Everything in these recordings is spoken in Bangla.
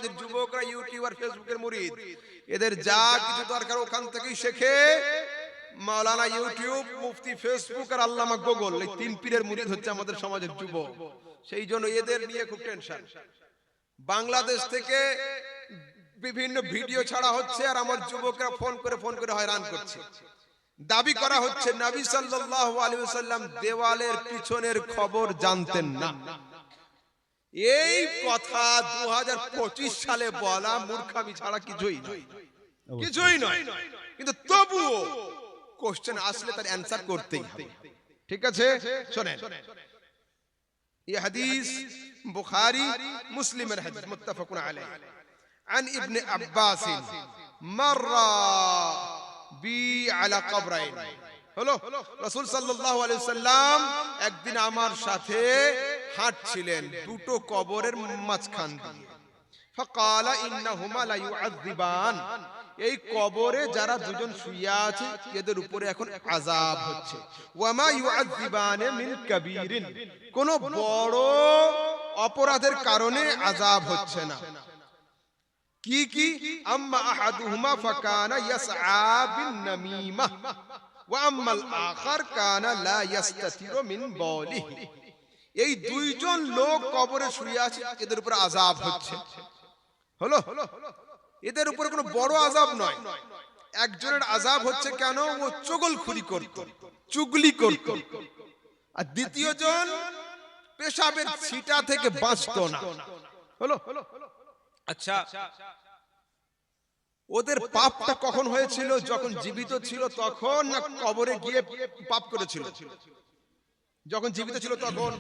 সমাজের যুবকরা ইউটিউব আর ফেসবুকের মুরিদ, এদের যা কিছু দরকার ওখান থেকেই শেখে। মাওলানা ইউটিউব, মুফতি ফেসবুক আর আল্লামা গুগল, এই তিন পীরের মুরিদ হচ্ছে আমাদের সমাজের যুবক। সেই জন্য এদের নিয়ে খুব টেনশন। বাংলাদেশ থেকে বিভিন্ন ভিডিও ছাড়া হচ্ছে আর আমার যুবকরা ফোন করে হয়রান করছে। দাবি করা হচ্ছে নবী সাল্লাল্লাহু আলাইহি ওয়াসাল্লাম দেওয়ালের পিছনের খবর জানতেন না। এই কথা 2025 সালে বলা মূর্খামি ছাড়া কিছুই নয়। কিন্তু তবুও কোশ্চেন আসলে তার অ্যানসার করতেই হবে। ঠিক আছে, শুনেন, এই হাদিস বুখারী মুসলিমের হাদিস, মুত্তাফাকুন আলাইহি। عن ابن عباس مر بي على قبرين। হলো রাসূল সাল্লাল্লাহু আলাইহি ওয়াসাল্লাম একদিন আমার সাথে হাঁটছিলেন দুটো কবরের মাঝখান দিয়ে। فقال انهما لا يعذبان। এই কবরে যারা দুজন শুয়ে আছে এদের উপরে এখন আযাব হচ্ছে। ওয়ামা ইউআযিবানে মিন কাবীরিন, কোন বড় অপরাধের কারণে আযাব হচ্ছে না। কি কি? আম্মা আহাদুহুমা ফাকানা ইয়াসআ বিন নামিমা ওয়া আম্মাল আখার কানা লা ইস্তাতিরু মিন বালিহি। এই দুইজন লোক কবরে শুয়ে আছে, এদের উপর আযাব হচ্ছে। হলো, এদের উপরে কোনো বড় আযাব নয়। একজনের আযাব হচ্ছে কেন? ও চুগলখুরি করত, চুগলি করত। আর দ্বিতীয় জন পেশাবের ছিটা থেকে বাঁচতো না। হলো, আচ্ছা, ওদের পাপটা কখন হয়েছিল? যখন জীবিত ছিল তখন, না কবরে গিয়ে পাপ করেছিল? যখন জীবিত ছিল তখন।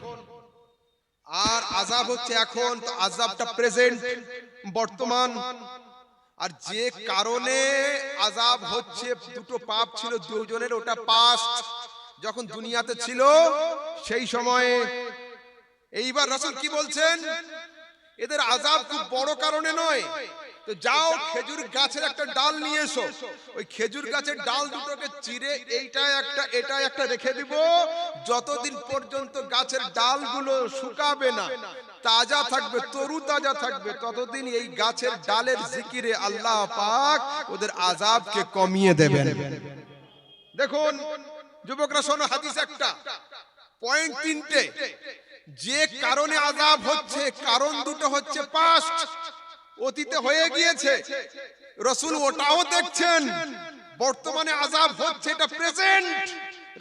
আর আযাব হচ্ছে এখন, তো আযাবটা প্রেজেন্ট, বর্তমান। আর যে কারণে আযাব হচ্ছে, দুটো পাপ ছিল দুজনের, ওটা পাস্ট, যখন দুনিয়াতে ছিল সেই সময়ে। এইবার রাসূল কি বলছেন? এদের আযাব খুব বড় কারণে নয়। তো যাও খেজুর গাছের একটা ডাল নিয়ে এসো, ওই খেজুর গাছের ডাল দুটোকে চিরে এইটা একটা এটা একটা রেখে দিব, যতদিন পর্যন্ত গাছের ডালগুলো শুকাবে না, তাজা থাকবে, তরু তাজা থাকবে, ততদিন এই গাছের ডালের জিকিরে আল্লাহ পাক ওদের আযাবকে কমিয়ে দেবেন। দেখুন যুবকরা, শোনো, হাদিস একটা, পয়েন্ট তিনটে। যে কারণে আযাব হচ্ছে, কারণ দুটো হচ্ছে পাস্ট, অতীতে হয়ে গিয়েছে, রাসূল ওটাও দেখছেন। বর্তমানে আযাব হচ্ছে, এটা প্রেজেন্ট,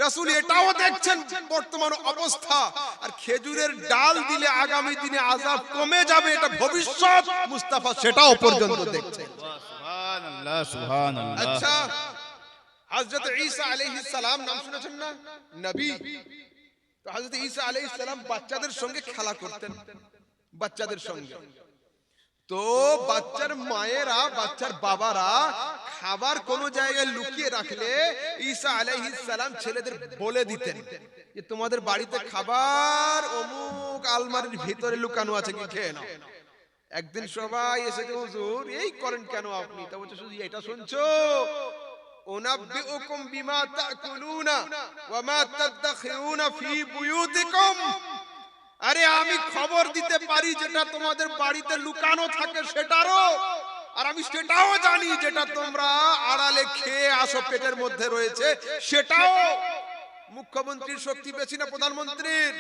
রাসূল এটাও দেখছেন বর্তমান অবস্থা। আর খেজুরের ডাল দিলে আগামী দিনে আযাব কমে যাবে, এটা ভবিষ্যৎ, মুস্তাফা সেটাও পর্যন্ত দেখছেন। সুবহানাল্লাহ, সুবহানাল্লাহ। আচ্ছা, হযরত ঈসা আলাইহিস সালাম নাম শুনেছেন না? নবী। তো হযরত ঈসা আলাইহিস সালাম বাচ্চাদের সঙ্গে খেলা করতেন, বাচ্চাদের সঙ্গে। তো বাচ্চার মায়েরা, বাচ্চার বাবারা খাবার কোন জায়গায় লুকিয়ে রাখলে ঈসা আলাইহিস সালাম ছেলেদের বলে দিতেন যে তোমাদের বাড়িতে খাবার অমুক আলমারির ভিতরে লুকানো আছে, কি খেয়ে নাও। একদিন সবাই এসে, হুজুর এই করেন কেন আপনি? তা বলছে, শুধু এটা শুনছো? উনাব্বিউকুম বিমা তাকুলুনা ওয়া মা তাদখিরুনা ফি বুয়ুতিকুম। আরে আমি খবর দিতে পারি যেটা তোমাদের বাড়িতে লুকানো থাকে সেটারও, আর আমি সেটাও জানি যেটা তোমরা আড়ালে খেয়ে আসো পেটের মধ্যে রয়েছে সেটাও। মুখ্যমন্ত্রীর শক্তি বেশি না প্রধানমন্ত্রীর?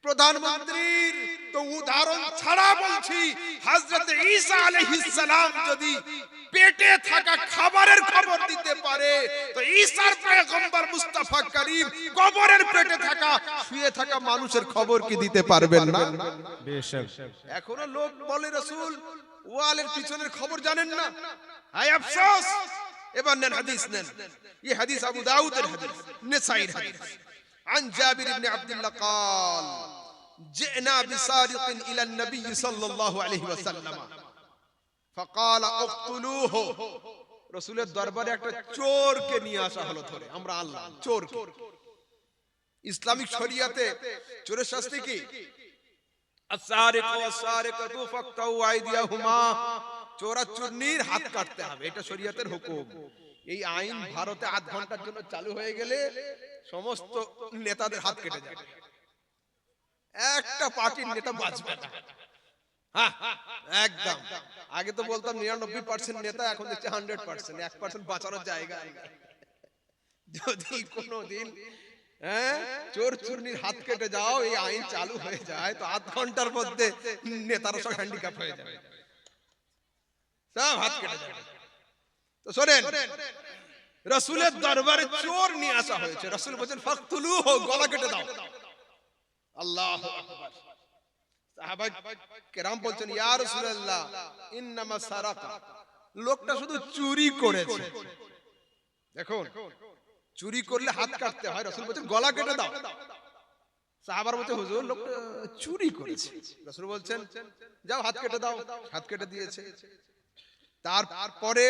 প্রধানমন্ত্রীর তো উদাহরণ ছাড়া বলছি, হযরত ঈসা আলাইহিস সালাম যদি পেটে থাকা খাবারের খবর দিতে পারে, তো ঈসার পয়গম্বর মুস্তাফা করিম কবরের পেটে থাকা শুয়ে থাকা মানুষের খবর কি দিতে পারবেন না? বেশক। এখনো লোক বলে রাসূল ওয়ালের পিছনের খবর জানেন না। হায় আফসোস। এবার নেন হাদিস, নেন, এই হাদিস আবু দাউদের হাদিস, নিসাইর হাদিস। عن جابر بن عبد الله قال جئنا بسارق إلى النبي صلى الله عليه وسلم فقال اقتلوه। রাসূলের দরবারে একটা চোরকে নিয়ে আসা হলো, ধরে আমরা আনলাম চোরকে। ইসলামিক শরিয়াতে চোরের শাস্তি কি? আস-সারিক ওয়াস-সারিকাতু ফাকতাউ আইদিয়াহুমা, চোর আর চোরনির হাত কাটতে হবে, এটা শরিয়াতের হুকুম। এই আইন ভারতে 8 ঘন্টার জন্য চালু হয়ে গেলে সমস্ত নেতাদের হাত কেটে যাবে, একটা পার্টির নেতা বাঁচবে না। হ্যাঁ, একদম। আগে তো বলতাম 99% নেতা, এখন দেখছি 100%, 1% বাঁচানোর জায়গা নেই। যদি কোনোদিন চোর চুরনির হাত কেটে যাও, এই আইন চালু হয়ে যায়, তো আধ ঘন্টার মধ্যে নেতারা সব হ্যান্ডিক্যাপ হয়ে যাবে, সব হাত কেটে যাবে। তো শোনেন, রাসূলের দরবারে চোর নিয়ে আসা হয়েছে। রাসূল বলেন ফাকতুলুহু, গলা কেটে দাও। আল্লাহু আকবার। সাহাবা কেরাম বলছেন ইয়া রাসূলুল্লাহ ইন্নামা সারাকা, লোকটা শুধু চুরি করেছে। দেখুন, চুরি করলে হাত কাটতে হয়, রাসূল বলেন গলা কেটে দাও। সাহাবারা বলছে হুজুর লোকটা চুরি করেছে। রাসূল বলছেন যাও হাত কেটে দাও। হাত কেটে দিয়েছে। তারপরে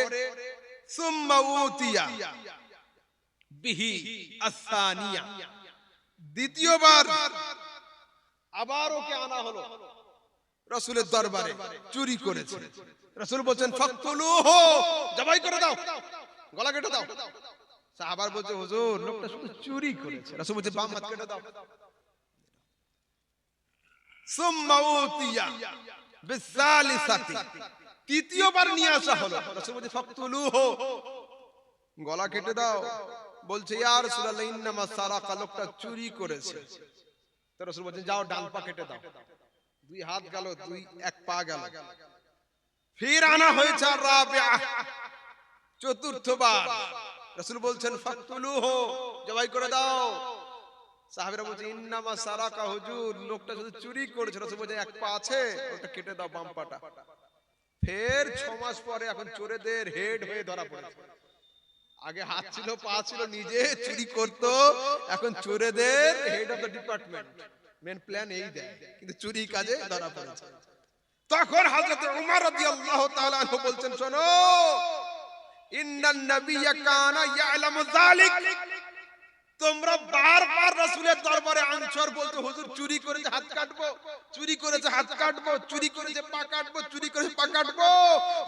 সুম্মা উতিয়া বিহি আসানিয়া, দ্বিতীয়বার আবার ওকে আনা হলো রাসূলের দরবারে, চুরি করেছে। রাসূল বলেন ফাকতুলুহু, জবাই করে দাও, গলা কেটে দাও। সাহাবার বলছে হুজুর লোকটা শুধু চুরি করেছে। রাসূল বলেন বাম হাত কেটে দাও। সুম্মা উতিয়া বিসালিসাতি, তৃতীয়বার নিয়ে আসা হলো। রাসূল বলেন ফাকতুলুহু, গলা কেটে দাও। বলছে ইয়া রাসূলুল্লাহ ইন্নামা সারাকা, লোকটা চুরি করেছে। তো রাসূল বলেন যাও ডান পা কেটে দাও। দুই হাত গেল, দুই এক পা গেল। ফির আনা হয়েছে রাবিআ, চতুর্থবার। রাসূল বলছেন ফাকতুলুহু, জবাই করে দাও। সাহাবীরা বলছে ইন্নামা সারাকা, হুজুর লোকটা শুধু চুরি করেছে। রাসূল বলছেন এক পা আছে, ওটা কেটে দাও, বাম পাটা। ফের 6 মাস পরে এখন চোরেদের হেড হয়ে ধরা পড়েছে। আগে হাত ছিল, পা ছিল, নিজে চুরি করতো, এখন চোরেদের head of the department, main plan এই দেয়, কিন্তু চুরি কাজে ধরা পড়েছে। তখন হযরত ওমর রাদিয়াল্লাহু তাআলা আনহু বলছেন শোনো, ইন্নান নাবিয়্যা কানা ইয়ালামু যালিক, তোমরা বারবার রাসূলের দরবারে আনসার বলতে হুজুর চুরি করেছে হাত কাটবো, চুরি করেছে হাত কাটবো, চুরি করেছে পা কাটবো, চুরি করেছে পা কাটবো।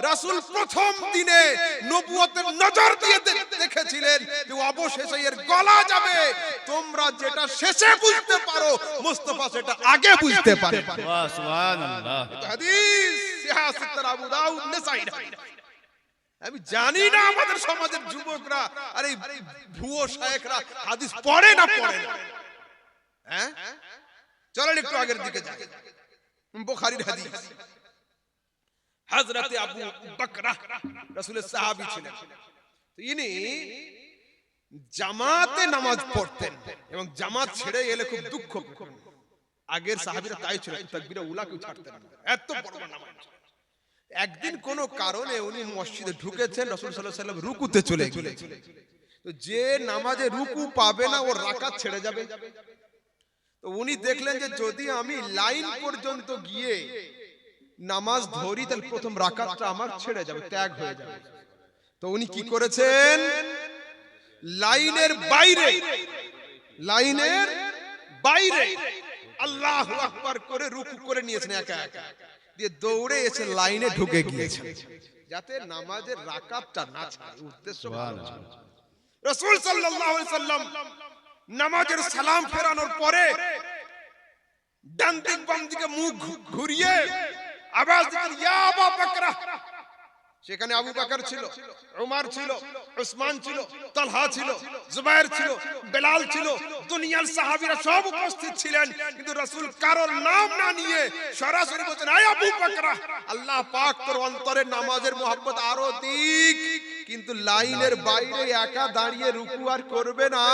রাসূল প্রথম দিনে নবুয়তের নজর দিয়ে দেখেছিলেন যে অবশেষে এর গলা যাবে। তোমরা যেটা শেষে বুঝতে পারো, মুস্তাফা সেটা আগে বুঝতে পারে। ওয়া সুবহানাল্লাহ। হাদিস সিহাসিত আবু দাউদ নাসাই। আমি জানি না আমাদের সমাজের যুবকরা আর এই ভুয়ো শায়েখরা হাদিস পড়ে না পড়ে না। হ্যাঁ, চলেন একটু আগের দিকে যাই। বুখারীর হাদিস, হযরত আবু বকরা রাসূলের সাহাবী ছিলেন। তো ইনি জামাতে নামাজ পড়তেন এবং জামাত ছেড়ে এলে খুব দুঃখ পেতেন। আগের সাহাবীরা তাই ছিল, তাকবীরে উলা কেউ ছাড়তেন না, এত বড় নামাজ। একদিন কোন কারণে উনি মসজিদে ঢুকেছেন, রাসূল সাল্লাল্লাহু আলাইহি ওয়াসাল্লাম রুকুতে চলে গেলেন। তো যে নামাজে রুকু পাবে না ওর রাকাত ছেড়ে যাবে। তো উনি দেখলেন যে যদি আমি লাইন পর্যন্ত গিয়ে নামাজ ধরি তাহলে প্রথম রাকাতটা আমার ছেড়ে যাবে, ত্যাগ হয়ে যাবে। তো উনি কি করেছেন, লাইনের বাইরে আল্লাহু আকবার করে রুকু করে নিয়েছেন একা একা, দিয়ে দৌড়ে এসে লাইনে ঢুকে গিয়েছেন যাতে নামাজের রাকাতটা না ছাড়ে। উদ্দেশ্য ভালো। রাসূল সাল্লাল্লাহু আলাইহি সাল্লাম নামাজের সালাম ফেরানোর পরে ডান দিক বাম দিকে মুখ ঘুরিয়ে আওয়াজ দিলেন ইয়া আবু বকর। সেখানে আবু বকর ছিল, ওমর ছিল, উসমান ছিল, তালহা ছিল, জুবায়ের ছিল, বেলাল ছিল, দুনিয়ার সাহাবীরা সব উপস্থিত ছিলেন। কিন্তু রাসূল কারোর নাম না নিয়ে সরাসরি বলেন আয় আবু বকর, আল্লাহ পাক তোর অন্তরে নামাজের মোহাব্বত আরো দিক। কিন্তু লাইনের বাইরে একা দাঁড়িয়ে রুকু আর করবে না।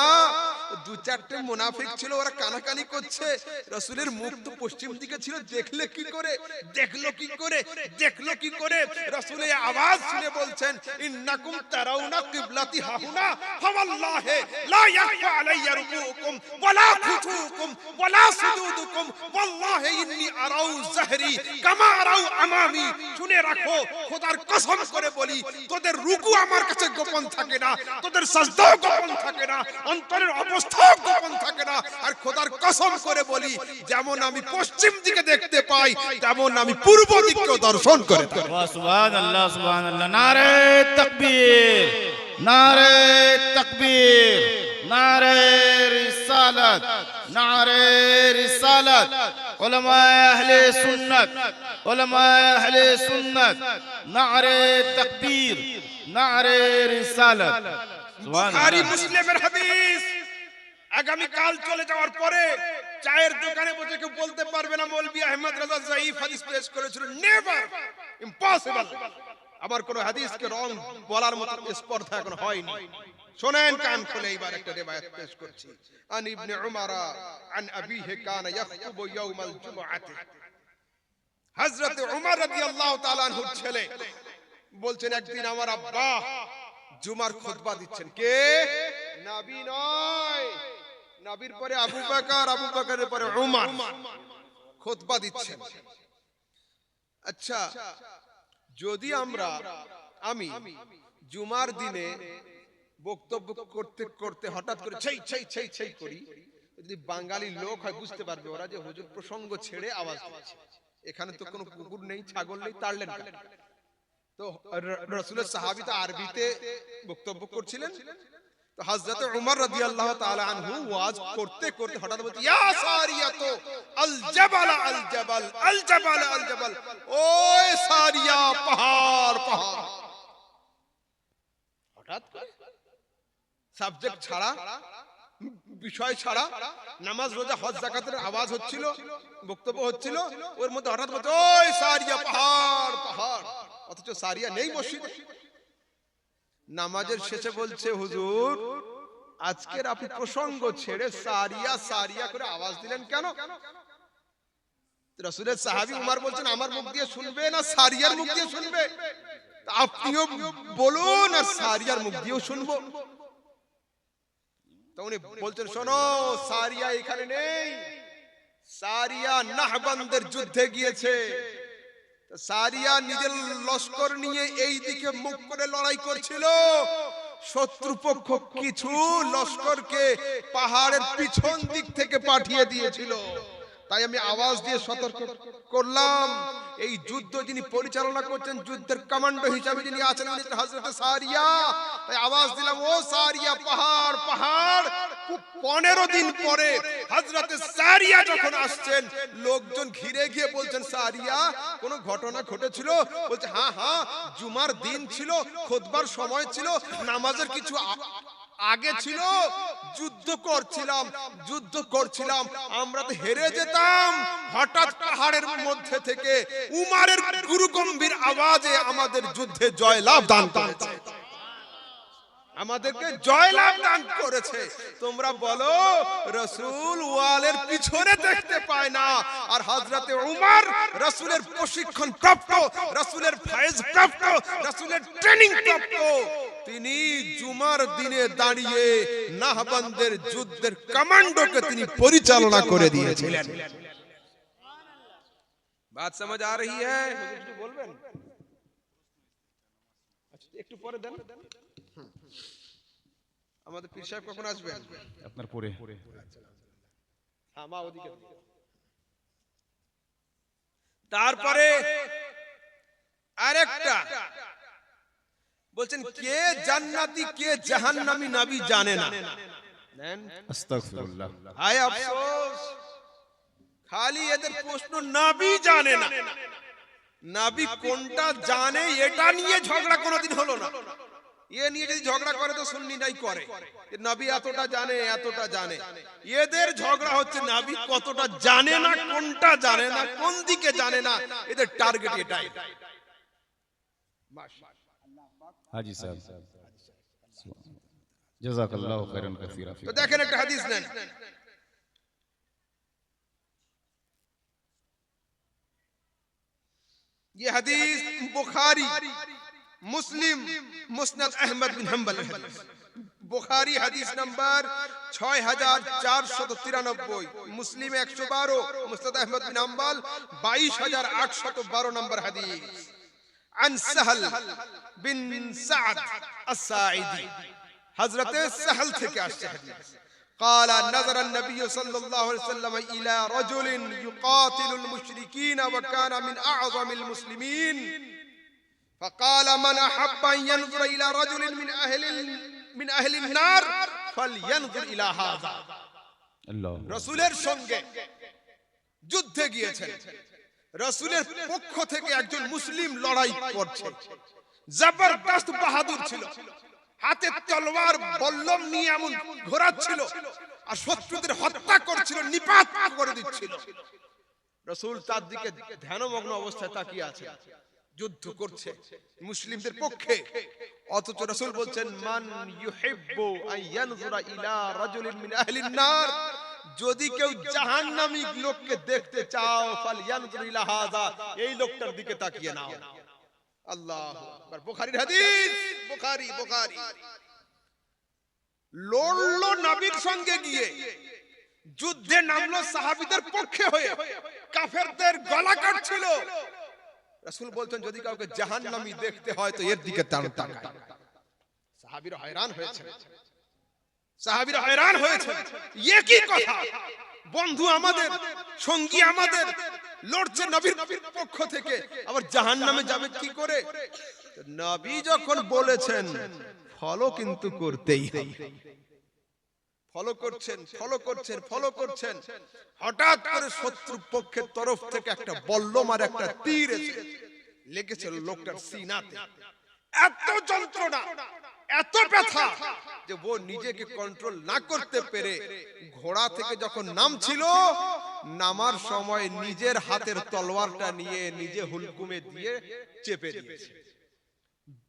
দু চারটে মুনাফিক ছিল, ওরা কানাকানি করছে। রাসূলের মুখ তো পশ্চিম দিকে ছিল, দেখলো কি করে রাসূলের আওয়াজ শুনে বলছেন ইন্নাকুম তারাউনা কিবলাতি হাহুনা ফাওয়াল্লাহি লা ইয়াখফা আলাইয়া রুকুকুম ওয়ালা খুশুকুম ওয়ালা সুজুদুকুম ওয়াল্লাহি ইন্নী আরাউ যাহরি কামা আরাউ আমামি। শুনে রাখো, খোদার কসম করে বলি, তোদের রুকু আমার কাছে গোপন থাকে না, তোদের সাজদাও গোপন থাকে না, অন্তরের অবস্থা গোপন থাকে না। আর খোদার কসম করে বলি, যেমন আমি পশ্চিম দিকে দেখতে পাই তেমন আমি পূর্ব দিককে দর্শন করে থাকি। ওয়া সুবহানাল্লাহ, সুবহানাল্লাহ। নারে তাকবীর, নারে তাকবীর, নারে রিসালাত, নারে রিসালাত। উলামায়ে আহলে সুন্নাত উলামায়ে আহলে সুন্নাত, নারে তাকবীর, নারে রিসালাত। বুখারী সুবহানাল্লাহ। মুসলিমের হাদিস। আগামী কাল চলে যাওয়ার পরে চায়ের দোকানে বসে কেউ বলতে পারবে না মৌলভী আহমদ রাজা যায়ীফ হাদিস পেশ করেছিল। Never, impossible. আমার কোন হাদিসকে রং বলার মতো স্পর্ধা এখন হয়নি। শুনেন কান খুলে, এইবার একটা রিওয়ায়াত পেশ করছি। আন ইবনে উমর আন আবিহি কানা ইয়াখতুবু ইয়াউমাল জুমআতি। হযরত উমর রাদিয়াল্লাহু তাআলা আনহুর ছেলে বলছেন, একদিন আমার আব্বা জুমার খুতবা দিচ্ছেন। কে? নবী নয়, নবীর পরে আবু বকর, আবু বকরের পরে উমর খুতবা দিচ্ছেন। আচ্ছা, যদি আমি জুমার দিনে বক্তব্য করতে করতে হঠাৎ করে সেই সেই সেই সেই করি, যদি বাঙালি লোক হয় বুঝতে পারবে ওরা যে হুজুর প্রসঙ্গ ছেড়ে আওয়াজ দিচ্ছে। এখানে তো কোনো কুকুর নেই, ছাগল নেই, তাড়লেন কেন? তো রাসূলের সাহাবী তো আরবিতে বক্তব্য করছিলেন। তো হযরত উমর রাদিয়াল্লাহু তাআলা আনহু ওয়াজ করতে করতে হঠাৎ বলতে, ইয়া সারিয়াতু আল জাবাল আল জাবাল আল জাবাল আল জাবাল, ওই সারিয়া পাহাড় পাহাড়। হঠাৎ সাবজেক্ট ছাড়া, বিষয় ছাড়া, নামাজ রোজা হজ যাকাতের আওয়াজ হচ্ছিল, বক্তব্য হচ্ছিল, ওর মধ্যে হঠাৎ বলতে, ওই সারিয়া পাহাড় পাহাড়, অথচ সারিয়া নেই মসজিদে। নামাজের শেষে বলছে, হুজুর আজকের আপনি প্রসঙ্গ ছেড়ে সারিয়া সারিয়া করে আওয়াজ দিলেন কেন? রাসূলের সাহাবী উমর বলছেন, আমার মুখ দিয়ে শুনবে না সারিয়ার মুখ দিয়ে শুনবে? আপনিও বলুন আর সারিয়ার মুখ দিয়েও শুনবো। তো উনি বলছেন, শোনো, সারিয়া এখানে নেই, সারিয়া নাহবানদের যুদ্ধে গিয়েছে। সারিয়া নিজের লস্কর নিয়ে এই দিকে মুখ করে লড়াই করছিল। শত্রুপক্ষ কিছু লস্করকে পাহাড়ের পিছন দিক থেকে পাঠিয়ে দিয়েছিল। তাই আমি আওয়াজ দিয়ে সতর্ক করলাম, এই যুদ্ধ যিনি পরিচালনা করছেন, যুদ্ধের কমান্ডো হিসেবে যিনি আছেন, উনি হযরত সারিয়া। তাই আওয়াজ দিলাম, ও সারিয়া পাহাড় পাহাড়। 15 দিন পরে হযরত সারিয়া যখন আসছেন, লোকজন ঘিরে গিয়ে বলছেন, সারিয়া কোন ঘটনা ঘটেছিল? বলছে, হ্যাঁ হ্যাঁ, জুমার দিন ছিল, খুতবার সময় ছিল, নামাজের কিছু আগে ছিল, যুদ্ধ করছিলাম, আমরা তো হেরে যেতাম। হঠাৎ পাহাড়ের মধ্যে থেকে উমরের গুরুগম্ভীর আওয়াজে আমাদের যুদ্ধে জয়লাভ দান করেছে, আমাদেরকে জয়লাভ দান করেছে। তোমরা বলো, রাসূল ওয়ালের পিছনে দেখতে পায় না, আর হযরতে উমর রাসূলের প্রশিক্ষণ প্রাপ্ত, রাসূলের ফায়েজ প্রাপ্ত, রাসূলের ট্রেনিং প্রাপ্ত, তিনি জুমার দিনে দাঁড়িয়ে নাহবানদের যুদ্ধের কমান্ডোকে তিনি পরিচালনা করে দিয়েছিলেন। বাত समझ आ रही है? একটু বলবেন? আচ্ছা, একটু পরে দেন। আমাদের পীর সাহেব কখন আসবেন? আপনার পরে। হ্যাঁ, মা ওদিকে। তারপরে আরেকটা বলছেন, কে জান্নাতি কে জাহান্নামী নবী জানে না। আস্তাগফিরুল্লাহ। হায় আফসোস, খালি এদের প্রশ্ন নবী জানে না। নবী কোনটা জানে এটা নিয়ে ঝগড়া কোনোদিন হলো না। এ নিয়ে যদি ঝগড়া করে তো সুন্নি নাই করে, নবী এতটা জানে এতটা জানে। এদের ঝগড়া হচ্ছে নবী কতটা জানে না, কোনটা জানে না, কোন দিকে জানে না, এদের টার্গেট এটাই। হাজি সাহেব, জাযাকাল্লাহু খাইরান কাসীরা। তো দেখেন একটা হাদিস নেন, ये हदीस बुखारी, मुस्लिम, मुस्नद अहमद बिन हम्बल। बुखारी हदीस नंबर 6493, मुस्लिम 112, मुस्नद अहमद बिन हम्बल 22812 नंबर हदीस। अन सहल बिन सअद अस्साइदी, हजरत सहल থেকে আসছে হাদিস। قال نظر النبي صلى الله عليه وسلم إلى رجل يقاتل المشركين وكان من أعظم المسلمين، فقال من أحب أن ينظر إلى رجل من أهل النار فلينظر إلى هذا। আল্লাহ রাসূলের সঙ্গে যুদ্ধে গিয়েছেন, রাসূলের পক্ষ থেকে একজন মুসলিম লড়াই করছে, জবরদস্ত বাহাদুর ছিল, হাতে তলোয়ার বল্লম নিয়ে এমন ঘোরাচ্ছিল আর শত্রুদের হত্যা করছিল, নিপাত করে দিচ্ছিল। রাসূল তার দিকে ধ্যানমগ্ন অবস্থায় তাকিয়ে আছে, যুদ্ধ করছে মুসলিমদের পক্ষে। অথচ রাসূল বলছেন, মান ইউহিব্বু আন ইয়ানজুরা ইলা রাজুলিন মিন আহলিন নার, যদি কেউ জাহান্নামী লোককে দেখতে চাও ফালয়ানজুর ইলা হাযা, এই লোকটার দিকে তাকিয়ে নাও। আল্লাহু আকবার। বুখারীর হাদিস, বুখারী। লড়লো নবীর সঙ্গে গিয়ে, যুদ্ধে নামলো সাহাবীদের পক্ষে হয়ে, কাফেরদের গলা কাটছিল। রাসূল বলছেন, যদি কাউকে জাহান্নামী দেখতে হয় তো এর দিকে তাকায়। সাহাবীরা হয়রান হয়েছে, এ কি কথা? বন্ধু আমাদের, সঙ্গী আমাদের, লড়ছে নবীর পক্ষ থেকে, আবার জাহান্নামে যাবে কি করে? নবী যখন বলেছেন ফলো কিন্তু করতেই হবে। ফলো করছেন। হঠাৎ করে শত্রু পক্ষের তরফ থেকে একটা বল্লম আর একটা তীর এসে লেগেছিল লোকটার সিনাতে। এত যন্ত্রণা, এত ব্যথা যে ও নিজেকে কন্ট্রোল না করতে পেরে ঘোড়া থেকে যখন নামছিল, নামার সময় নিজের হাতের তলোয়ারটা নিয়ে নিজে হুলকুমে দিয়ে চেপে দিয়েছে।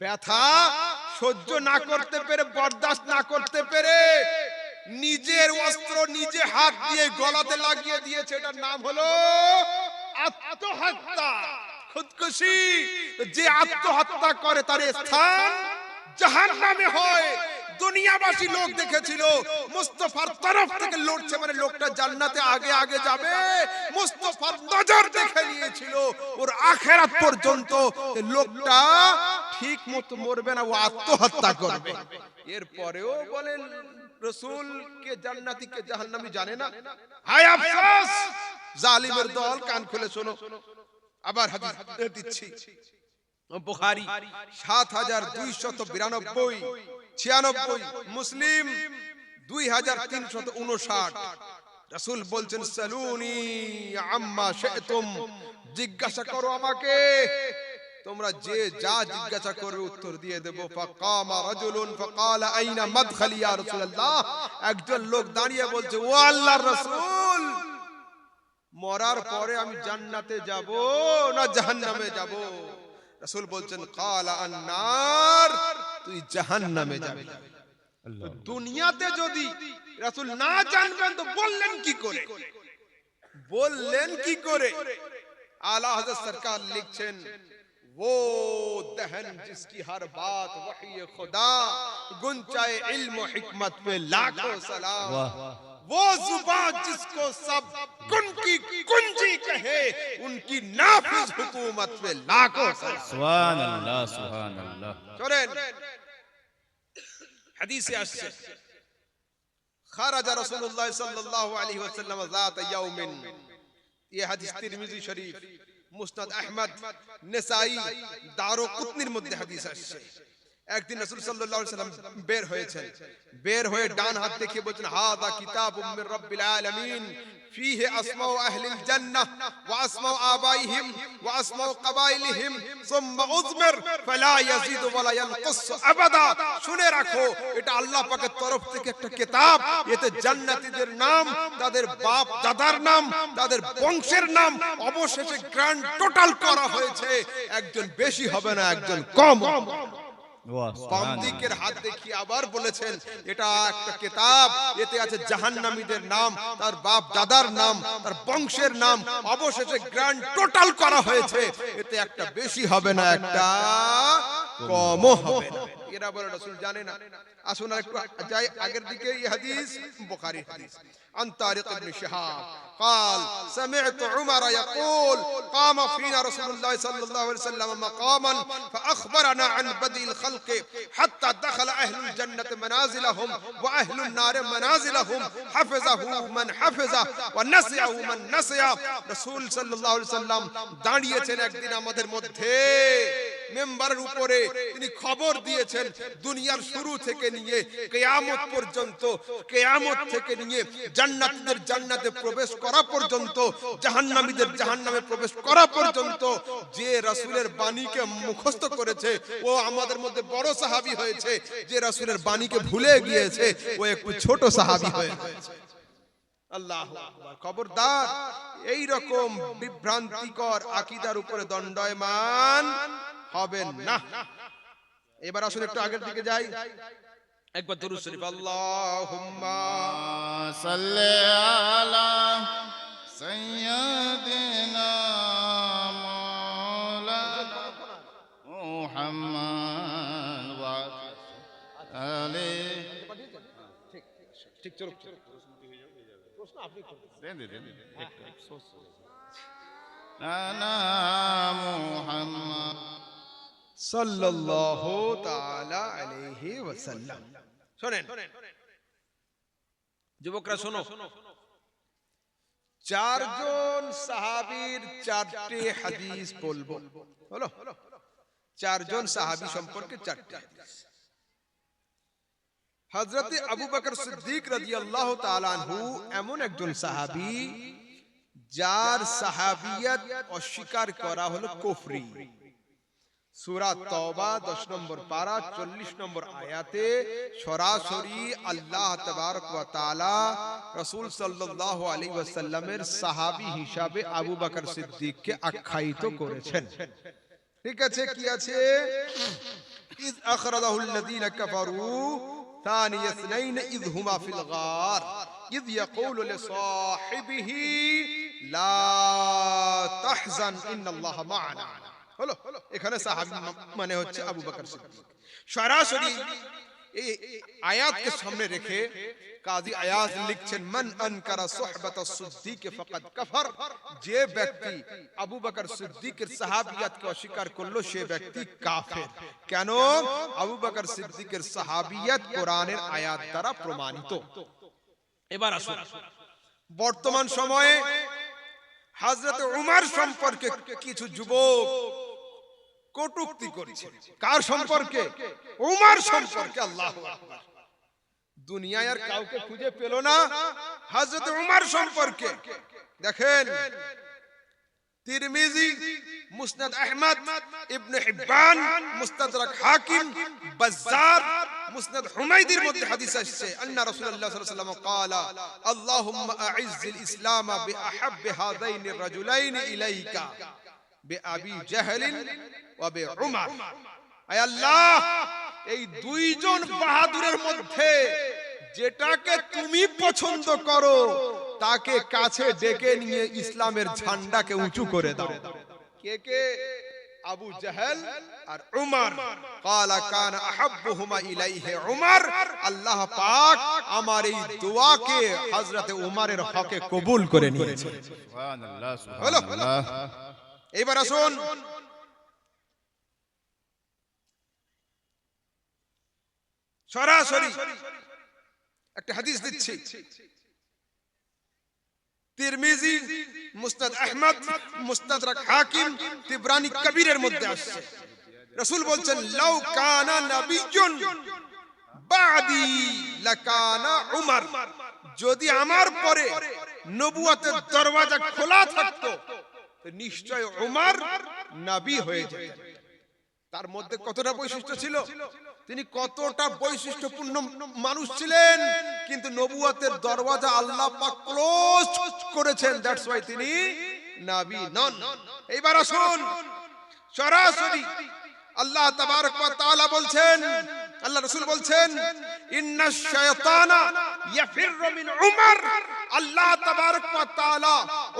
ব্যথা সহ্য না করতে পেরে, বরদাস্ত না করতে পেরে নিজের অস্ত্র নিজে হাত দিয়ে গলাতে লাগিয়ে দিয়েছে। এটার নাম হলো আত্মহত্যা, খুদকুশি। যে আত্মহত্যা করে তার স্থান জাহান্নামে হয়। দুনিয়াবাসী লোক দেখেছিল মুস্তাফার তরফ থেকে লড়ছে, মানে লোকটা জান্নাতে আগে যাবে। মুস্তাফার নজর দেখে নিয়েছিল ওর আখিরাত পর্যন্ত লোকটা ঠিক মতো মরবে না, ও আত্মহত্যা করবে। এরপরেও বলেন রাসূল কে জান্নাতি কে জাহান্নামী জানে না। হায় আফসোস, জালিমের দল, কান খুলে শোনো। আবার হাদিস দিচ্ছি, বুখারী ৭২৯২ 96, মুসলিম ২৩৫৯। রাসূল বলছেন, সালুনি আম্মা শি'তুম, জিজ্ঞাসা করো আমাকে, তোমরা যে যা জিজ্ঞাসা করবে উত্তর দিয়ে দেব। ফাকামা রাজুলুন ফাকালা আইনা মাদখালি ইয়া রাসূলুল্লাহ, একজন লোক দাঁড়িয়ে বলছে, ও আল্লাহর রাসূল, মরার পরে আমি জান্নাতে যাব না জাহান্নামে যাব? রাসূল বলছেন, কালা আন-নার, তুই জাহান্নামে যাবি। দুনিয়াতে যদি রাসূল না জানবেন তো বললেন কি করে? আলা হযরত সরকার লিখছেন, वो दहन जिसकी हर बात वही खुदा, गुंजाए इल्म हिकमत पे लाखों सलाम, वो जुबान जिसको सब कुन की कुंजी कहे, उनकी नाफिज हुकूमत पे लाखों सलाम। सुभान अल्लाह, सुभान अल्लाह। चलें हदीसे আসছে, खरज रसूलुल्लाह सल्लल्लाहु अलैहि वसल्लम ज़ात यौमिन, ये हदीस तिरमिजी शरीफ, মুসনাদ আহমদ, নেসাই, দারুকুতনির মধ্যে হাদিস আসছে। একদিন রাসূল সাল্লাল্লাহু আলাইহি ওয়াসাল্লাম বের হয়েছেন, বের হয়ে ডান হাত দেখিয়ে বলেছেন, হাদা কিতাবুম মির রাব্বিল আলামিন ফীহি আসমাউ আহলিল জান্নাহ ওয়া আসমাউ আবাইহিম ওয়া আসমাউ কাবাইলিহিম সুম্মা উযমির ফালা ইয়াজিদু ওয়া লা ইয়ানকুস আবাদা। শুনে রাখো, এটা আল্লাহ পাকের তরফ থেকে একটা কিতাব। এতে জান্নাতীদের নাম, তাদের বাপ দাদার নাম, তাদের বংশের নাম অবশেষে গ্র্যান্ড টোটাল করা হয়েছে। একজন বেশি হবে না, একজন কম হবে। বাম দিকের হাত দেখিয়ে আবার বলেছেন, এটা একটা কিতাব, এতে আছে জাহান্নামীদের নাম, তার বাপ দাদার নাম, তার বংশের নাম অবশেষে গ্র্যান্ড টোটাল করা হয়েছে। এতে একটা বেশি হবে না, একটা কমও হবে না। এরা বলে রাসূল জানে না। আসুন একটু যাই আগের দিকে। এই হাদিস বুখারীর হাদিস। عن طارق بن شهاب قال سمعت عمر يقول قام فينا رسول الله صلى الله عليه وسلم مقاما فأخبرنا عن بدء الخلق حتى دخل أهل الجنة منازلهم وأهل النار منازلهم حفظه من حفظه ونسيه من نسيه। رسول صلى الله عليه وسلم দাঁড়িয়েছেন একদিন আমাদের মধ্যে মেম্বারের উপরে তিনি খবর দিয়েছেন দুনিয়ার শুরু থেকে নিয়ে কিয়ামত পর্যন্ত, কিয়ামত থেকে নিয়ে জান্নাতীদের জান্নাতে প্রবেশ করা পর্যন্ত, জাহান্নামীদের জাহান্নামে প্রবেশ করা পর্যন্ত যে রাসূলের বাণীকে মুখস্থ করেছে ও আমাদের মধ্যে বড় সাহাবী হয়েছে, যে রাসূলের বাণীকে ভুলে গিয়েছে ও একটু ছোট সাহাবী হয়ে গেছে। আল্লাহু আকবার। খবরদার এই রকম বিভ্রান্তিকর আকীদার উপরে দণ্ডায়মান হবেন না। এবার আসুন একটু আগের দিকে যাই, একবার দুরূদ শরীফ আল্লাহুম্মা সাল্লি আলা সাইয়্যিদিনা মাওলানা মুহাম্মদ ওয়া আলি। ঠিক চলো, প্রশ্ন আপনি করুন। নানা মুহাম্মদ সাল্লাল্লাহু তাআলা আলাইহি ওয়াসাল্লাম। শুনেন যুবকরা, শোনো, চারজন সাহাবীর চারটি হাদিস বলবো। হলো, চারজন সাহাবী সম্পর্কে চারটি হাদিস। হযরত আবু বকর সিদ্দিক রাদিয়াল্লাহু তাআলা আনহু এমন একজন সাহাবী যার সাহাবিয়ত অস্বীকার করা হলো কুফরি। সূরা তওবা 10 নম্বর পারা 40 নম্বর আয়াতে সরাসরি আল্লাহ তাবারক ওয়া তাআলা রাসূল সাল্লাল্লাহু আলাইহি ওয়াসাল্লামের সাহাবী হিসাবে আবু বকর সিদ্দিককে আখ্যায়িত করেছেন। ঠিক আছে, কি আছে? ইয আখরাজাহুল লাযীনা কাফারু ثاني اثنين إذ هما في الغار إذ يقول لصاحبه لا تحزن إن الله معنا। হলো, এখানে সাহাবী মানে হচ্ছে আবু বকর সিদ্দিক। সরাসরি এই আয়াতকে সামনে রেখে কাজী আয়াজ লিখছেন, মান আনকারা সুহবাতাস সিদ্দিক ফাকাদ কাফার। যে ব্যক্তি আবু বকর সিদ্দিকের সাহাবিয়াতকে অস্বীকার করলো সে ব্যক্তি কাফের। কেন? আবু বকর সিদ্দিকের সাহাবিয়াত কোরআনের আয়াত দ্বারা প্রমাণিত। এবার আসুন, বর্তমান সময়ে হযরত উমর সম্পর্কে কিছু যুবক কটূক্তি করছে। কার সম্পর্কে? উমর সম্পর্কে। আল্লাহু আকবার। দুনিয়ায় আর কাউকে খুঁজে পেল না, হযরত উমর সম্পর্কে। দেখেন, তিরমিজি, মুসনাদ আহমদ, ইবনে হিব্বান, মুস্তাদরাক হাকিম, বাজ্জার, মুসনাদ হুমায়দির মধ্যে হাদিস আসছে, আন্না রাসূলুল্লাহ সাল্লাল্লাহু আলাইহি ওয়াসাল্লাম ক্বালা আল্লাহুম্মা আ'ইজ্জিল ইসলাম বিআহাব্বি হাযাইনি রাজুলাইনি ইলাইকা বিআবি জাহল ওয়া বিউমর। আয় আল্লাহ, এই দুইজন বাহাদুরের মধ্যে যেটাকে তুমি পছন্দ করো তাকে কাছে ডেকে নিয়ে ইসলামের ঝান্ডাকে উঁচু করে দাও। কে কে? আবু জাহেল আর উমর। ক্বালা কানা আহাব্বুহুমা ইলাইহি উমর। আল্লাহ পাক আমার এই দোয়াকে হযরত উমরের হকে কবুল করে নিয়েছেন। সুবহানাল্লাহ, হলো, সুবহানাল্লাহ। এবার আসুন, সরাসরি একটা হাদিস দিচ্ছি, তিরমিজি, মুসনাদ আহমদ, মুস্তাদরাক হাকিম, তিবরানি কবিরের মধ্যে আসছে। রাসূল বলছেন, লাউ কানা নাবিয়্যুন বাদি লাকানা উমর। যদি আমার পরে নবুয়তের দরওয়াজা খোলা থাকতো তো নিশ্চয় উমর নবী হয়ে যেতেন। তার মধ্যে কতটা বৈশিষ্ট্য ছিল, তিনি কতটা বৈশিষ্ট্যপূর্ণ মানুষ ছিলেন, কিন্তু নবুয়তের দরওয়াজা আল্লাহ পাক ক্লোজ করেছেন, দ্যাটস ওয়াই তিনি নবী নন। এইবার আসুন, সরাসরি আল্লাহ তাবারক ওয়া তাআলা বলছেন, আল্লাহ রাসূল বলছেন, ইন্নাশ শায়াতানা ইয়াফিরু মিন উমর। আল্লাহ তাবারক ওয়া তাআলা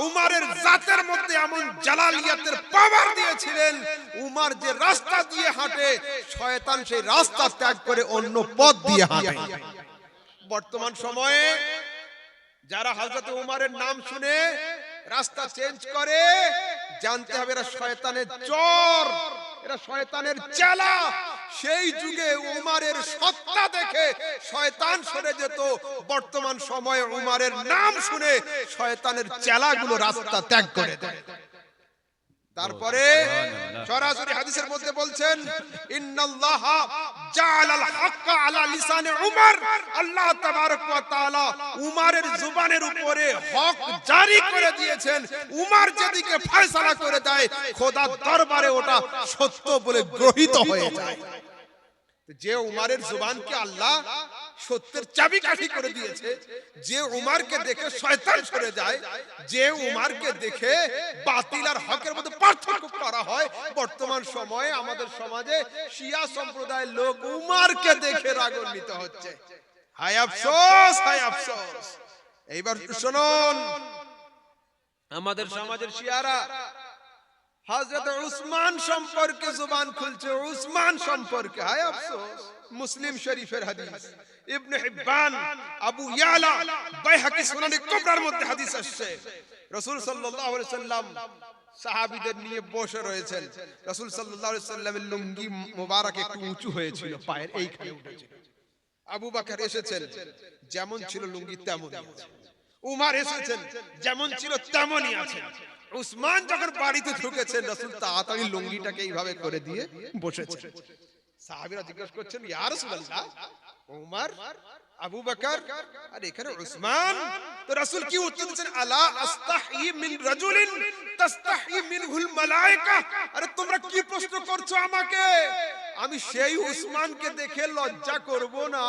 উমরের জাতের মধ্যে এমন জালালিয়াতের পাওয়ার দিয়েছিলেন, উমর যে রাস্তা দিয়ে হাঁটে শয়তান সেই রাস্তা ত্যাগ করে অন্য পথ দিয়ে হাঁটে। বর্তমান সময়ে যারা হযরত উমরের নাম শুনে রাস্তা চেঞ্জ করে, জানতে হবে এরা শয়তানের চর, এরা শয়তানের চেলা। সেই যুগে উমরের সত্তা দেখে শয়তান সরে যেত, বর্তমান সময়ে উমরের নাম শুনে শয়তানের চেলাগুলো রাস্তা ত্যাগ করে দেয়। তারপরে সরাসরি হাদিসের মধ্যে বলছেন ইন্নাল্লাহা জাআলাল হাক্কা আলা লিসানি উমর, আল্লাহ তাবারক ওয়া তাআলা উমরের জবানের উপরে হক জারি করে দিয়েছেন। উমর যেদিকে ফয়সালা করে দেয় খোদার দরবারে ওটা সত্য বলে গ্রহীত হয়ে যায়। যে উমরের জবানকে আল্লাহ সত্যের চাবিকাঠি করে দিয়েছে, যে উমরকে দেখে শয়তান সরে যায়, যে উমরকে দেখে বাতিল আর হকের মধ্যে পার্থক্য করা হয়। বর্তমান সময়ে আমাদের সমাজে শিয়া সম্প্রদায়ের লোক উমরকে দেখে রাগান্বিত হচ্ছে। হায় আফসোস, হায় আফসোস। এইবার শুনুন, আমাদের সমাজের শিয়ারা হযরত উসমান সম্পর্কে জবান খুলছে, উসমান সম্পর্কে। হায় আফসোস, মুসলিম শরীফের হাদিস, ইবনে হিব্বান, আবু ইয়ালা, বাইহাকি সুনানে কুবরার মধ্যে হাদিস আসছে। রাসূল সাল্লাল্লাহু আলাইহি সাল্লাম সাহাবীদের নিয়ে বসে রয়েছেন। রাসূল সাল্লাল্লাহু আলাইহি সাল্লামের লুঙ্গি মোবারক একটু উঁচু হয়েছিল, পায়ের এইখানে উঠেছিল। আবু বকর এসেছেন, যেমন ছিল লুঙ্গি তেমনই আছে। উমর এসেছেন, যেমন ছিল তেমনই আছে। উসমান যখন বাড়িতে ঢুকেছেন, রাসূল তাড়াতাড়ি লুঙ্গিটাকে এইভাবে করে দিয়ে বসেছেন। সাহাবীরা জিজ্ঞেস করছেন, ইয়া রাসূলুল্লাহ, উমর, আবু বকর আর এখানে উসমান। তো রাসূল কি উত্তর দিচ্ছেন? আলা আস্তাহি মিন রাজুলিন তাস্তাহি মিনহুল মালায়েকা। আরে তোমরা কি প্রশ্ন করছো আমাকে? আমি সেই উসমানকে দেখে লজ্জা করব না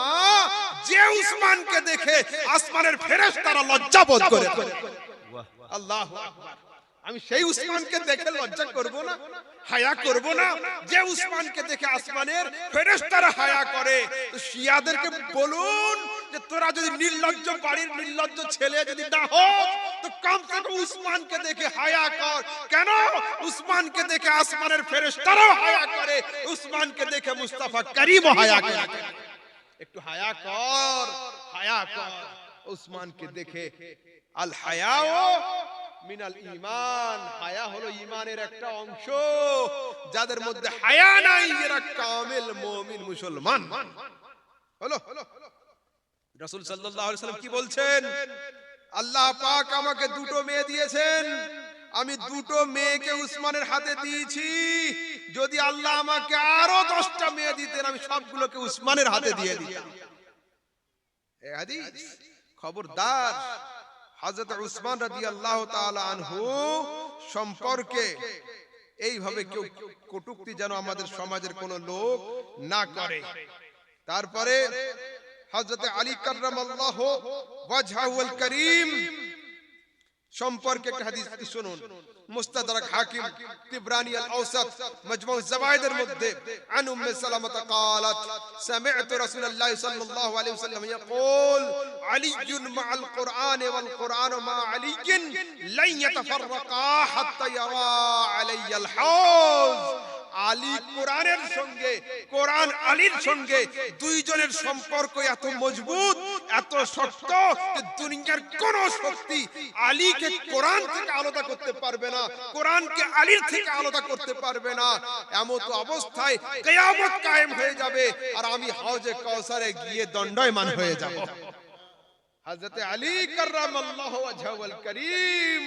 যে উসমানকে দেখে আসমানের ফেরেশতারা লজ্জা বোধ করে। আল্লাহু আকবার। আমি সেই উসমানকে দেখে লজ্জা করব না, হায়া করব না যে উসমানকে দেখে আসমানের ফেরেশতারা হায়া করে। তো শিয়াদেরকে বলুন যে তোরা যদি নির্লজ্জ বাড়ির নির্লজ্জ ছেলে যদি না হোক তো কমসে কম উসমানকে দেখে হায়া কর। কেন? উসমানকে দেখে আসমানের ফেরেশতারাও হায়া করে, উসমানকে দেখে মুস্তাফা করিমও হায়া করে। একটু হায়া কর, হায়া কর উসমানকে দেখে। আল হায়াও মিনাল ঈমান, হায়া হলো ঈমানের একটা অংশ। যাদের মধ্যে হায়া নাই এরা কামিল মুমিন মুসলমান হলো। রাসূল সাল্লাল্লাহু আলাইহি ওয়াসাল্লাম কি বলছেন? আল্লাহ পাক আমাকে দুটো মেয়ে দিয়েছেন, আমি দুটো মেয়েকে উসমানের হাতে দিয়েছি। যদি আল্লাহ আমাকে আরো 10টা মেয়ে দিতেন আমি সবগুলোকে উসমানের হাতে দিয়ে দিতাম। এই হাদিস। খবরদার, হযরত উসমান রাদিয়াল্লাহু তাআলা আনহু সম্পর্কে এইভাবে কেউ কটূক্তি যেন আমাদের সমাজের কোন লোক না করে। তারপরে হযরত আলী কাররামাল্লাহু ওয়াজহাহুল করিম সম্পর্কে একটা হাদিস শুনুন। মুস্তাদরাক হাকিম, তিবরানি আল-আওসাত, মাজমু আজ-জাওয়ায়েদের মধ্যে আন উম্মে সালামাতা قالت سمعت رسول الله صلى الله عليه وسلم يقول علي مع القرآن والقرآن مع علي لن يتفرقا حتى يرى علي الحوض। আলী কোরআনের সঙ্গে, কোরআন আলীর সঙ্গে দুইজনের সম্পর্ক এত মজবুত, এত শক্ত যে দুনিয়ার কোন শক্তি আলীকে কোরআন থেকে আলাদা করতে পারবে না, কোরআনকে আলীর থেকে আলাদা করতে পারবে না। এমত অবস্থায় কিয়ামত কায়েম হয়ে যাবে আর আমি হাউজে কাউসারে গিয়ে দণ্ডায়মান হয়ে যাব। হযরত আলী কাররামাল্লাহু ওয়াজহুল করিম।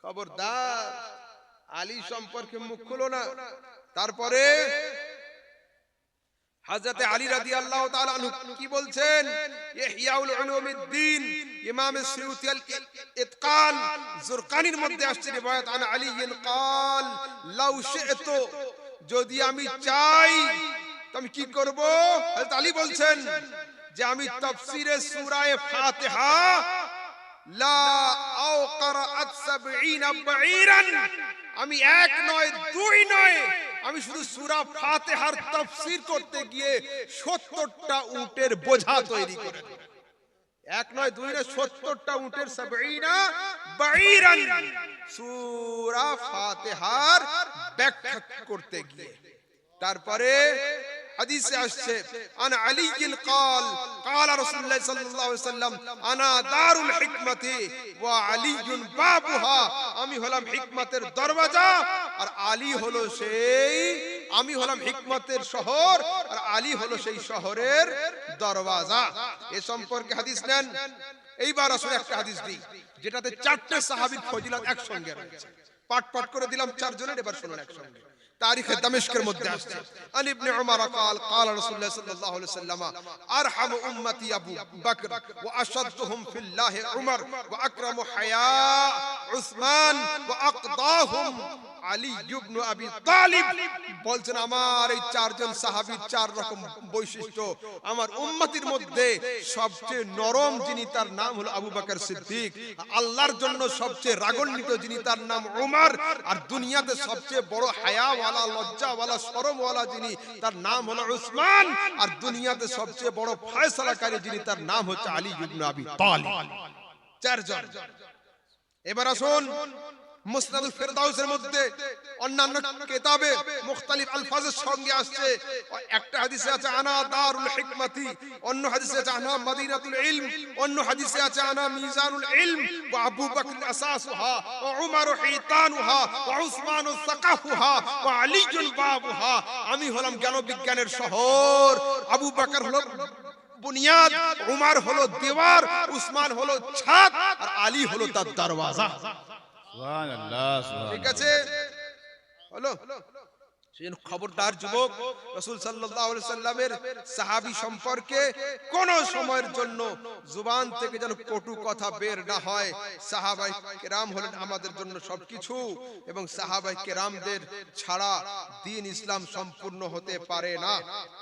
খবরদার, আলী সম্পর্কে মুখ খুলো না। তারপরে হযরত আলী রাদিয়াল্লাহু তাআলা আনহু কি বলছেন? ইহইয়াউল উলুমিদ্দিন, ইমাম সিউতি আল ইতকান জুরকানির মধ্যে আসছে রিওয়ায়াত আন আলী قال লাউ শি'তু, যদি আমি চাই তো আমি কি করব? হযরত আলী বলছেন যে আমি তাফসীরে সূরা ফাতিহা লা আও ক্রাআত 70 বাঈরান, আমি এক নয় দুই নয়, আমি শুধু সূরা ফাতিহার তাফসীর করতে গিয়ে 70টা উটের বোঝা তৈরি করে দেব। এক নয় দুই নয়, 70টা উটের 70 বাঈরান সূরা ফাতিহার ব্যাখ্যা করতে গিয়ে। তারপরে হাদিসে আসছে আন আলী قال قال رسول الله صلى الله عليه وسلم انا دار الحكمه وعلي بابها, আমি হলাম হিকমতের দরওয়াজা আর আলী হলো সেই, আমি হলাম হিকমতের শহর আর আলী হলো সেই শহরের দরওয়াজা। এ সম্পর্কে হাদিস নেন। এইবার আসলে একটা হাদিস দিই যেটাতে 4টে সাহাবীর ফজিলত একসঙ্গে রয়েছে। পাঠ পাঠ করে দিলাম চারজনের, এবার শুনুন একসঙ্গে। তারিখে দামেস্কের মধ্যে আসছে, আন ইবনে উমর قال قال رسول الله صلى الله عليه وسلم ارحم امتي ابو بكر واشدهم في الله عمر واكرم حياء عثمان واقضاهم আলী ইবনে আবি তালিব। বলছেন আমার এই চারজন সাহাবীর চার রকম বৈশিষ্ট্য। আমার উম্মতির মধ্যে সবচেয়ে নরম যিনি, তার নাম হলো আবু বকর সিদ্দিক। আল্লাহর জন্য সবচেয়ে রাগান্বিত যিনি, তার নাম উমর। আর দুনিয়াতে সবচেয়ে বড় হায়াওয়ালা, লজ্জাওয়ালা, শরমওয়ালা যিনি, তার নাম হলো উসমান। আর দুনিয়াতে সবচেয়ে বড় ফয়সালাকারী যিনি, তার নাম হচ্ছে আলী ইবনে আবি তালিব। চারজন। এবার আসুন মুসনাদুল ফেরদাউসের মধ্যে অন্যান্য কিতাবে মুখতালিফ আলফাজের সঙ্গে আসছে। একটা হাদিসে আছে আনা দারুল হিকমতি, অন্য হাদিসে আছে আনা মদিনাতুল ইলম, অন্য হাদিসে আছে আনা মিজানুল ইলম, ওয়া আবু বকর আসাসুহা, ওয়া উমর হিতানুহা, ওয়া উসমান সাকাফুহা, ওয়া আলীউল বাবুহা। আমি হলাম জ্ঞান বিজ্ঞানের শহর, আবু বকর হলো বুনিয়াদ, উমর হলো দেওয়ার, উসমান হলো ছাদ, আর আলী হলো তার দরওয়াজা। সুবহানাল্লাহ, ঠিক আছে, হলো। সেজন্য খবরদার যুবক, রাসূল সাল্লাল্লাহু আলাইহি সাল্লামের সাহাবী সম্পর্কে কোন সময়ের জন্য জুবান থেকে যেন কটু কথা বের না হয়। সাহাবায়ে কেরাম হলেন আমাদের জন্য সবকিছু, এবং সাহাবায়ে কেরামদের ছাড়া দ্বীন ইসলাম সম্পূর্ণ হতে পারে না।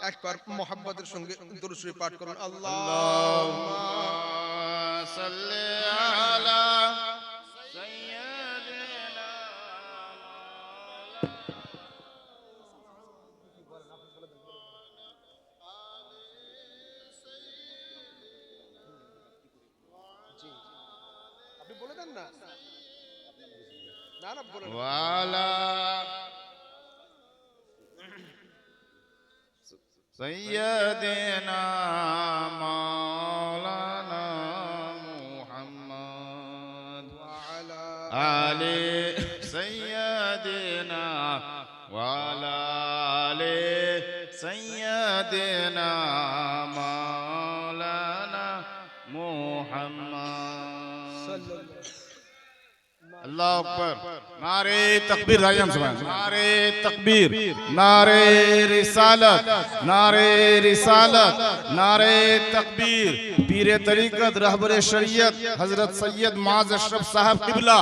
একবার মুহাব্বতের সঙ্গে দুরূদ শরীফ পাঠ করুন। আল্লাহুম্মা সাল্লি আলা ওয়ালা সাইয়্যিদিনা মাওলানা মুহাম্মদ আলি সাইয়্যিদিনা ওয়ালা আলি সাইয়্যিদিনা মাওলানা মুহাম্মদ। अल्लाह अकबर, नारे तकबीर, नारे तकबीर, नारे रिसालत, नारे रिसालत, नारे तकबीर। पीर तरीकत रहबरे शरीयत हजरत सैयद माज अशरफ साहब किबला,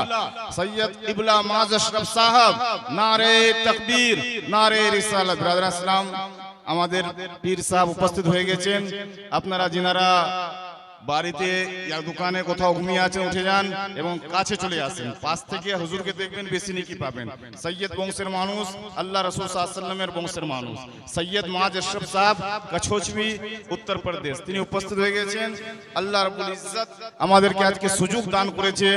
सैयद किबला माज अशरफ साहब, नारे तकबीर, नारे रिसालत। ब्रादर अस्सलाम, আমাদের পীর সাহেব উপস্থিত হয়ে গেছেন। আপনারা যিনারা বাড়িতে या দোকানে কোথাও ঘুমিয়ে আছেন উঠে যান এবং কাছে চলে আসেন। পাশ থেকে হুজুরকে দেখবেন, বেশি নেকি পাবেন। সৈয়দ বংশের মানুষ, আল্লাহ রাসূল সাল্লাল্লাহু আলাইহি ওয়াসাল্লামের বংশের মানুষ, সৈয়দ মাজ আশরাফ সাহেব কছোছবি উত্তর প্রদেশ, তিনি উপস্থিত হয়ে গেছেন। আল্লাহ রাব্বুল ইজ্জত আমাদেরকে আজকে সুযোগ দান করেছে,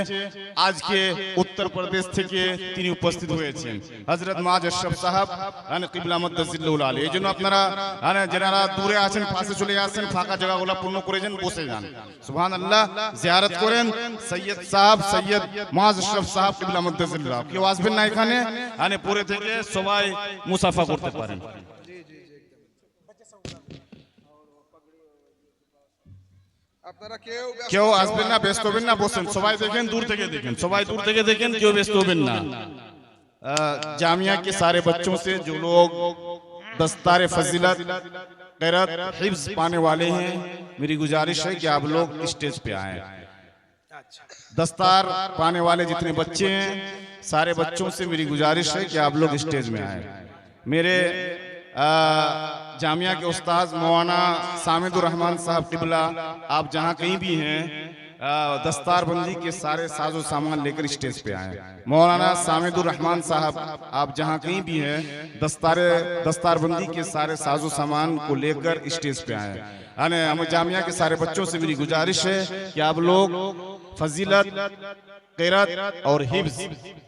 আজকে উত্তর প্রদেশ থেকে তিনি উপস্থিত হয়েছেন। হযরত মাজ আশরাফ সাহেব রানী কিবলা মুদ্দাজিল্লাহুল আলী। এইজন্য আপনারা যারা দূরে আছেন পাশে চলে আসেন, ফাঁকা জায়গাগুলো পূর্ণ করে যান, বসে যান। সুবহানাল্লাহ, জিয়ারত করেন সৈয়দ সাহেব, সৈয়দ মাজ আশরাফ সাহেব কিবলা মুদ্দাজিল্লাহ। কেউ আসবেন না এখানে, পরে থেকে সবাই মুসাফা করতে পারেন। আপনারা কেউ আসবেন না, ব্যস্ত হবেন না, বসেন। সবাই দেখেন, দূর থেকে দেখেন, সবাই দূর থেকে দেখেন, কেউ ব্যস্ত হবেন না। जामिया के सारे बच्चों से जो लोग दस्तार फजीलत गैरत हिफ्ज पाने वाले हैं, मेरी गुजारिश है कि आप लोग स्टेज पे आए। दस्तार पाने वाले जितने बच्चे हैं, सारे बच्चों से मेरी गुजारिश है कि आप लोग स्टेज में आए। मेरे जामिया के उस्ताद मौलाना सामिदुर रहमान साहब किबला, आप जहाँ कहीं भी हैं, दस्तार बंदी के सारे साजो सामान लेकर स्टेज पे आए। मौलाना सामिदुर रहमान साहब, आप जहाँ कहीं भी हैं, दस्तार बंदी के सारे साजो सामान को लेकर स्टेज पे आए। हम जामिया के सारे बच्चों से मेरी गुजारिश है कि आप लोग फजीलत, क़िरात और हिफ्ज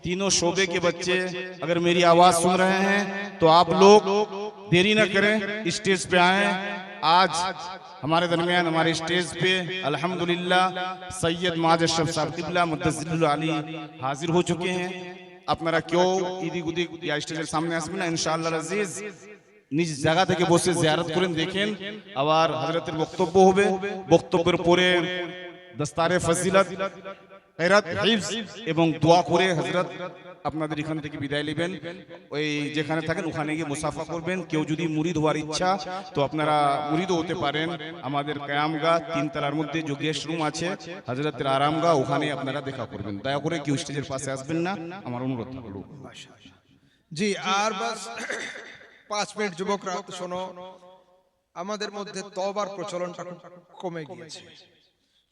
तीनों शोबे के बच्चे अगर मेरी आवाज सुन रहे हैं तो आप लोग देरी न करें, स्टेज पे आए। आज हमारे दरमियान हमारे स्टेज पे अल्हम्दुलिल्लाह सैयद माज अशरफ साहब किबला मुद्दजिल्लुल आली हाजिर हो चुके हैं। আপনারা কেউ ইদিক উদিক স্টেজের সামনে আসবেন না, ইনশাআল্লাহ আজিজ নিজ জায়গা থেকে বসে জিয়ারত করেন, দেখেন। আবার হযরতের বক্তব্য হবে, বক্তব্যের পরে দস্তারে ফজিলত গয়রাত হিফজ এবং দোয়া করে হযরত আপনাদের এখান থেকে বিদায় নেবেন। ওই যেখানে থাকেন ওখানে গিয়ে মুসাফা করবেন। কেউ যদি মুরিদ হওয়ার ইচ্ছা তো আপনারা মুরিদও হতে পারেন। আমাদের কায়ামগাহ 3 তলার মধ্যে যোগেশ রুম আছে, হযরতের আরামগাহ, ওখানে আপনারা দেখা করবেন। দয়া করে কেউ স্টেজের পাশে আসবেন না, আমার অনুরোধ থাকলো। জি, আর বাস 5 মিনিট যুবকরা শোনো, আমাদের মধ্যে তওবার প্রচলনটা কমে গিয়েছে।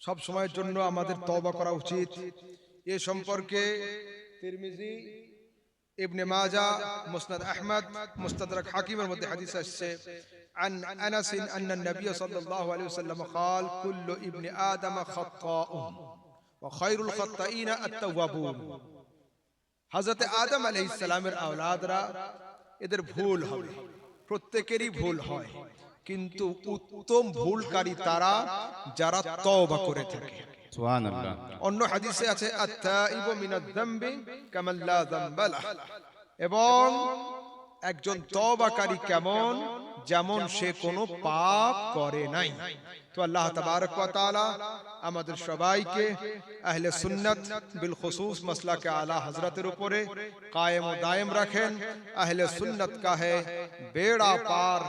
সব সময়ের জন্য আমাদের তওবা করা উচিত। এ সম্পর্কে তিরমিজি, ইবনে মাজাহ, মুসনাদ আহমদ, মুস্তাদরাক হাকিমের মধ্যে হাদিস আসছে عن أنس أن النبي صلى الله عليه وسلم قال كل ابن آدم خطاء وخير الخطائين التوابون। হযরত আদম আলাইহিস সালামের আওলাদরা এদের ভুল হবে, প্রত্যেকেরই ভুল হয়, কিন্তু উত্তম ভুলকারী তারা যারা তওবা করে থাকে। সুবহানাল্লাহ। অন্য হাদিসে আছে আত-তাইবু মিনাজ যামবি কামান লা যামবা লাহ, এবং একজন তওবাকারী কেমন, যেমন সে কোনো পাপ করে নাই। তো আল্লাহ তাবারক ওয়া তাআলা আমাদের সবাইকে আহলে সুন্নাত বিল খুসুস মাসলাকে আলা হযরতের উপরে কায়েম ও দায়েম রাখেন। আহলে সুন্নাত का है बेड़ा पार,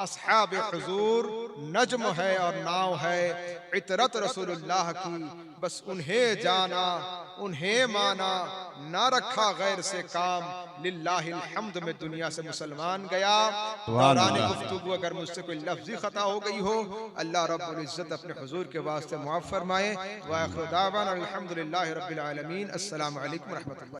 असहाब हुजूर नज्म है और नाव है, इतरत रसूलुल्लाह की, बस उन्हें जाना उन्हें माना, ना रखा गैर से काम, लिल्लाहिल हम्द में दुनिया से मुसलमान गया। दौरान गुफ्तगू अगर मुझसे कोई लफ्जी खता हो गई हो, अल्लाह रब्बुल इज्जत अपने हुजूर के वास्ते मुआफ़ फरमाए। व आखिर दावाना अल्हम्दुलिल्लाहि रब्बिल आलमीन। अस्सलामु अलैकुम व रहमतुल्लाह।